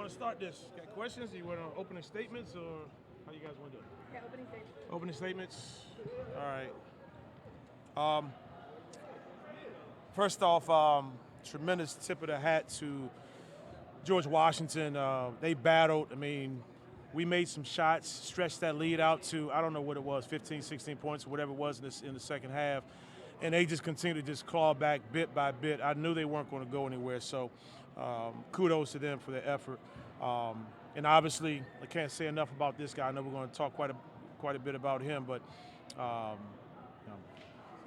want to start this? Got questions? Do you want opening statements, or how you guys want to do it? Yeah, opening statements. Opening statements. All right. First off, tremendous tip of the hat to George Washington. They battled. I mean, we made some shots, stretched that lead out to, I don't know what it was, 15, 16 points, or whatever it was in the second half. And they just continued to just claw back bit by bit. I knew they weren't going to go anywhere, so kudos to them for their effort. And obviously, I can't say enough about this guy. I know we're going to talk quite a bit about him, but you know,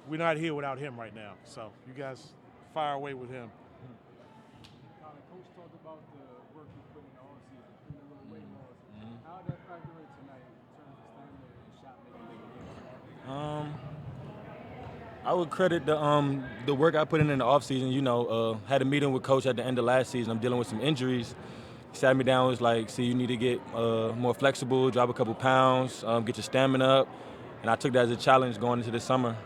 we're not here without him right now. So you guys fire away with him. Colin, Coach talked about the work you put in the offseason, putting a little weight loss. How did that factor in tonight in terms of stamina and shot making? I would credit the work I put in the offseason. You know, had a meeting with Coach at the end of last season. I'm dealing with some injuries. He sat me down, was like, see, you need to get more flexible, drop a couple pounds, get your stamina up. And I took that as a challenge going into the summer.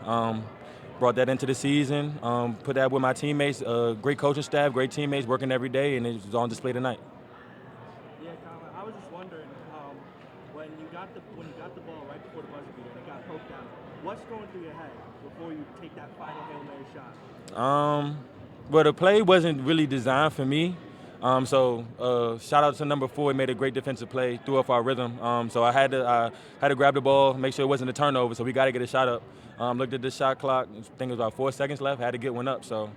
Brought that into the season, put that with my teammates, great coaching staff, great teammates working every day, and it was on display tonight. Yeah, Colin, I was just wondering, when you got the ball right before the buzzer beater and it got poked out, what's going through your head before you take that final Hail Mary shot? Well, the play wasn't really designed for me. So shout out to number 4. He made a great defensive play, threw off our rhythm. So I had to grab the ball, make sure it wasn't a turnover. So we got to get a shot up. Looked at the shot clock. I think it was about 4 seconds left. Had to get one up. So,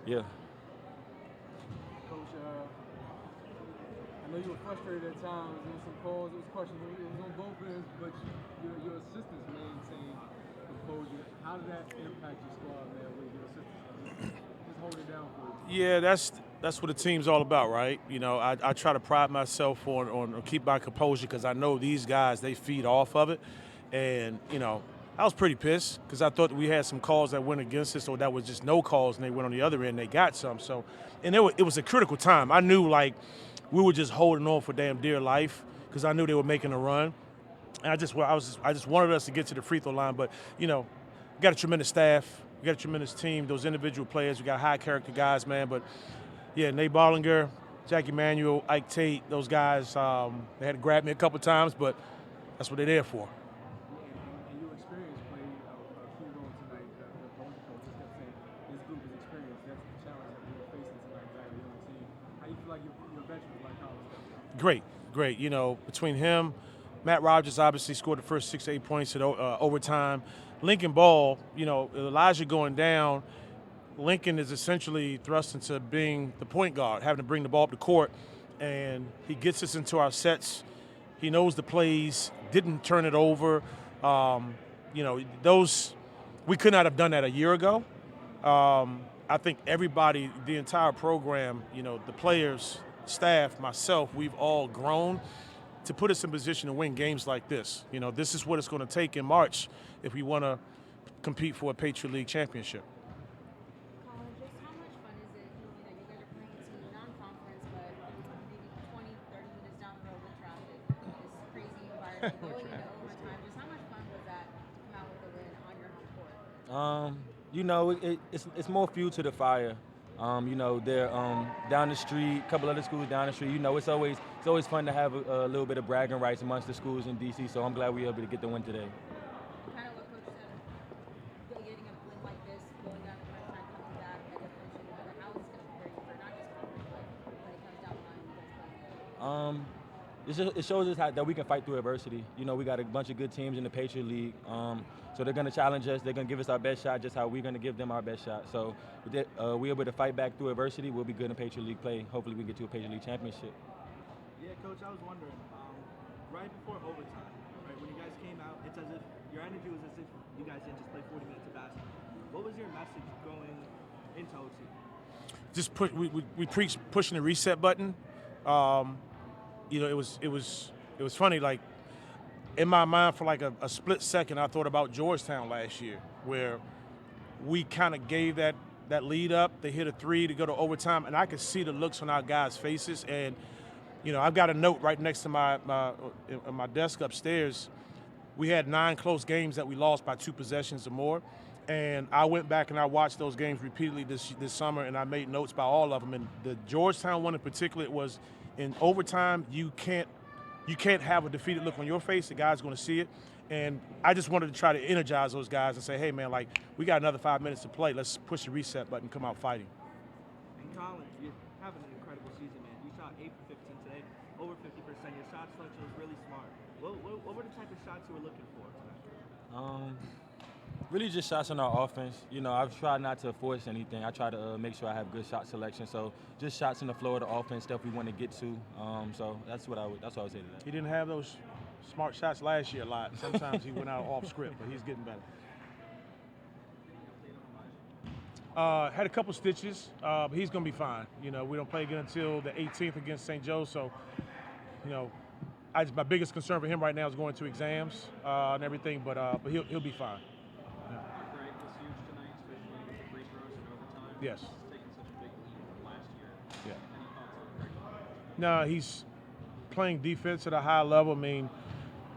yeah. Coach, I know you were frustrated at times. There was some calls, there was questions. It was on both ends, but your assistants maintained composure. How did that impact your squad, man, with your assistants just holding it down for you? Yeah, that's what the team's all about, right? You know, I try to pride myself on keep my composure because I know these guys, they feed off of it. And, you know, I was pretty pissed because I thought we had some calls that went against us or that was just no calls, and they went on the other end and they got some. So, and it was a critical time. I knew, like, we were just holding on for damn dear life because I knew they were making a run. And I just wanted us to get to the free throw line. But, you know, we got a tremendous staff. We got a tremendous team, those individual players. We got high character guys, man. But, yeah, Nate Bollinger, Jackie Manuel, Ike Tate, those guys, they had to grab me a couple times, but that's what they're there for. And your experience played a key role tonight. The opposing coach just kept saying this group is experienced. That's the challenge that we were facing tonight as a young team. How you feel like your veterans like Colin? Great. You know, between him, Matt Rogers obviously scored the first 6 to 8 points at overtime. Lincoln Ball, you know, Elijah going down, Lincoln is essentially thrust into being the point guard, having to bring the ball up the court, and he gets us into our sets. He knows the plays, didn't turn it over. You know, we could not have done that a year ago. I think everybody, the entire program, you know, the players, staff, myself, we've all grown to put us in position to win games like this. You know, this is what it's going to take in March if we want to compete for a Patriot League championship. Colin, just how much fun is it knowing that you guys are playing a team non-conference, but maybe 20, 30 minutes down the road with traffic, this crazy environment, going into overtime? Just how much fun was that to come out with a win on your home court? You know, it's more fuel to the fire. You know, they're down the street, a couple other schools down the street. You know, it's always fun to have a little bit of bragging rights amongst the schools in D.C., so I'm glad we were able to get the win today. Kind of what Coach said, getting a win like this, going down to primetime, coming back, and then finishing together, how is it going to be for not just conference, but when it comes down the line, you guys playing? It shows us that we can fight through adversity. You know, we got a bunch of good teams in the Patriot League, so they're going to challenge us. They're going to give us our best shot, just how we're going to give them our best shot. So we're able to fight back through adversity. We'll be good in Patriot League play. Hopefully, we get to a Patriot League championship. Yeah, Coach, I was wondering, right before overtime, right, when you guys came out, it's as if your energy was as if you guys didn't just play 40 minutes of basketball. What was your message going into OT? Just we preach pushing the reset button. You know, it was funny. Like in my mind, for like a split second, I thought about Georgetown last year, where we kind of gave that lead up. They hit a 3 to go to overtime, and I could see the looks on our guys' faces. And you know, I've got a note right next to my desk upstairs. We had 9 close games that we lost by 2 possessions or more. And I went back and I watched those games repeatedly this summer, and I made notes by all of them. And the Georgetown one in particular, it was in overtime, you can't have a defeated look on your face. The guy's going to see it. And I just wanted to try to energize those guys and say, hey, man, like, we got another 5 minutes to play. Let's push the reset button, come out fighting. And Colin, you're having an incredible season, man. You shot 8 for 15 today, over 50%. Your shot selection was really smart. What were the type of shots you were looking for tonight? Really just shots on our offense. You know, I've tried not to force anything. I try to make sure I have good shot selection. So just shots in the flow of the offense, stuff we want to get to. So that's what I would say to that. He didn't have those smart shots last year a lot. Sometimes he went out off script, but he's getting better. Had a couple stitches, but he's going to be fine. You know, we don't play again until the 18th against St. Joe, so, you know, my biggest concern for him right now is going to exams and everything, but he'll be fine. Yeah. Greg was huge tonight, especially with the free throws in overtime. Yes. He's taken such a big lead from last year. Yeah. Any thoughts on Greg? No, he's playing defense at a high level. I mean,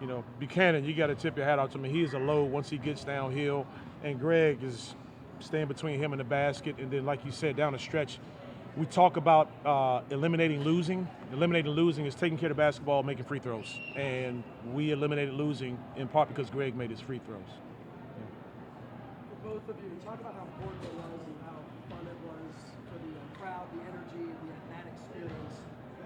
you know, Buchanan, you got to tip your hat out to him. He is a load once he gets downhill, and Greg is staying between him and the basket. And then, like you said, down the stretch, we talk about eliminating losing. Eliminating losing is taking care of the basketball, making free throws. And we eliminated losing in part because Greg made his free throws. For both of you, talk about how important it was and how fun it was for the crowd, the energy, that experience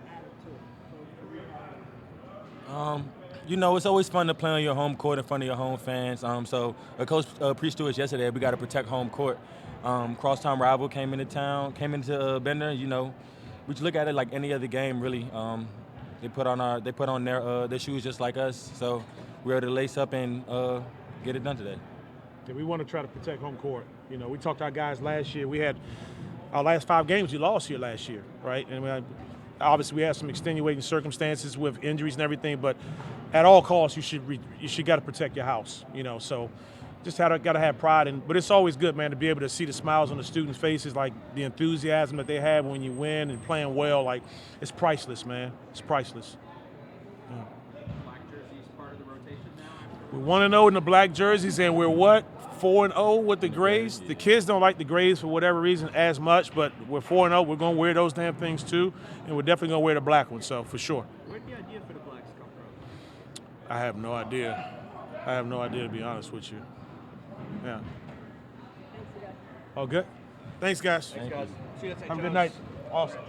added to it. Both for you. You know, it's always fun to play on your home court in front of your home fans. So Coach preached to us yesterday, we got to protect home court. Crosstown rival came into town, Bender. You know, we just look at it like any other game, really. They put on their shoes just like us, so we were able to lace up and get it done today. Yeah, we want to try to protect home court. You know, we talked to our guys last year. We had our last 5 games we lost here last year, right? And obviously we had some extenuating circumstances with injuries and everything, but at all costs you should got to protect your house. You know, so just got to have pride. But it's always good, man, to be able to see the smiles on the students' faces, like the enthusiasm that they have when you win and playing well. Like, it's priceless, man. It's priceless. Yeah. Black jerseys part of the rotation now? We're 1-0 in the black jerseys, and we're what? 4-0 with the grays. The kids don't like the grays for whatever reason as much, but we're 4-0. We're going to wear those damn things too, and we're definitely going to wear the black ones, so for sure. Where'd the idea for the blacks come from? I have no idea. To be honest with you. Yeah. All good? Thanks, guys. Thanks, guys. See you at St. Have a good Joe's. night. Awesome.